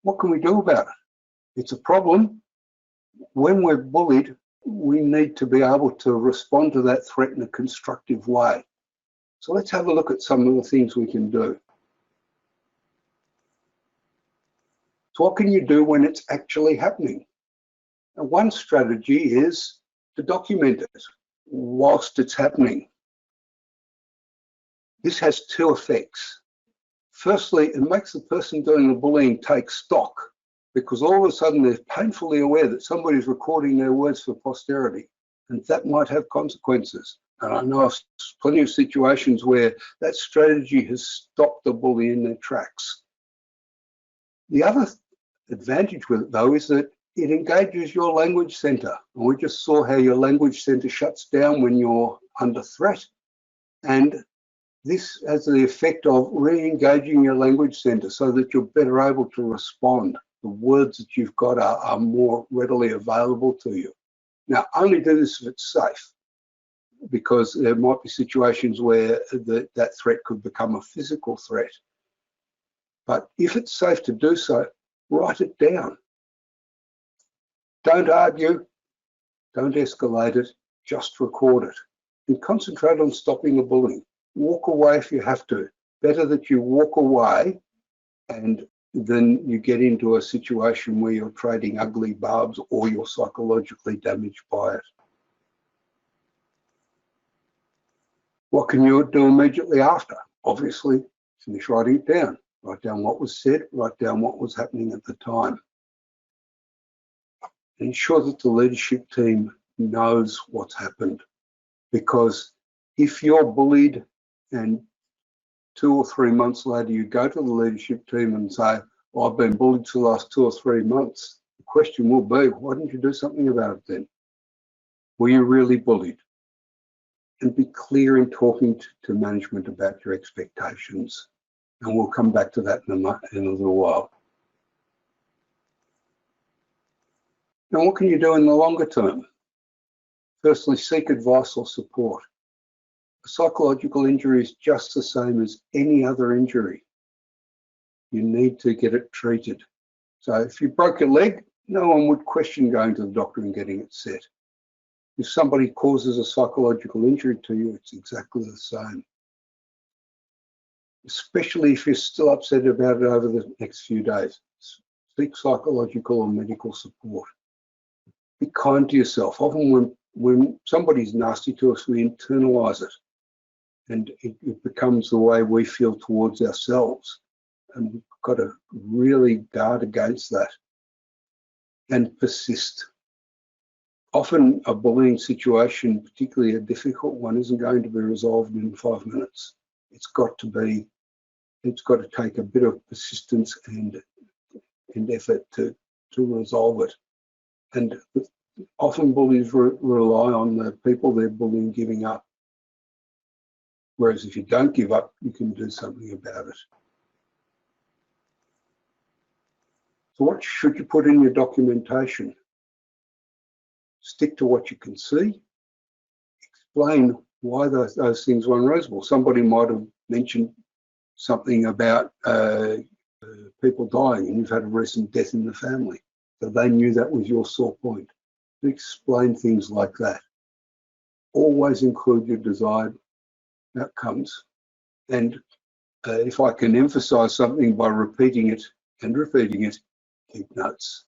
What can we do about it? It's a problem. When we're bullied, we need to be able to respond to that threat in a constructive way. So let's have a look at some of the things we can do. So what can you do when it's actually happening? And one strategy is to document it whilst it's happening. This has two effects. Firstly, it makes the person doing the bullying take stock, because all of a sudden they're painfully aware that somebody's recording their words for posterity, and that might have consequences. And I know of plenty of situations where that strategy has stopped the bully in their tracks. The other advantage with it, though, is that it engages your language center. And we just saw how your language center shuts down when you're under threat. And this has the effect of re-engaging your language center so that you're better able to respond. The words that you've got are more readily available to you. Now, only do this if it's safe, because there might be situations where that threat could become a physical threat. But if it's safe to do so, write it down. Don't argue, don't escalate it, just record it. And concentrate on stopping the bullying. Walk away if you have to. Better that you walk away and then you get into a situation where you're trading ugly barbs or you're psychologically damaged by it. What can you do immediately after? Obviously, finish writing it down. Write down what was said, write down what was happening at the time. Ensure that the leadership team knows what's happened, because if you're bullied and 2 or 3 months later you go to the leadership team and say, well, I've been bullied for the last 2 or 3 months, the question will be, why didn't you do something about it then? Were you really bullied? And be clear in talking to management about your expectations. And we'll come back to that in a little while. Now, what can you do in the longer term? Firstly, seek advice or support. A psychological injury is just the same as any other injury. You need to get it treated. So if you broke your leg, no one would question going to the doctor and getting it set. If somebody causes a psychological injury to you, it's exactly the same. Especially if you're still upset about it over the next few days. Seek psychological or medical support. Be kind to yourself. Often when somebody's nasty to us, we internalize it. And it becomes the way we feel towards ourselves. And we've got to really guard against that and persist. Often a bullying situation, particularly a difficult one, isn't going to be resolved in 5 minutes. It's got to take a bit of persistence and effort to resolve it. And often bullies rely on the people they're bullying giving up. Whereas if you don't give up, you can do something about it. So what should you put in your documentation? Stick to what you can see. Explain why those things were unreasonable. Somebody might have mentioned something about people dying, and you've had a recent death in the family. So they knew that was your sore point. Explain things like that. Always include your desired outcomes. And if I can emphasize something by repeating it, keep notes.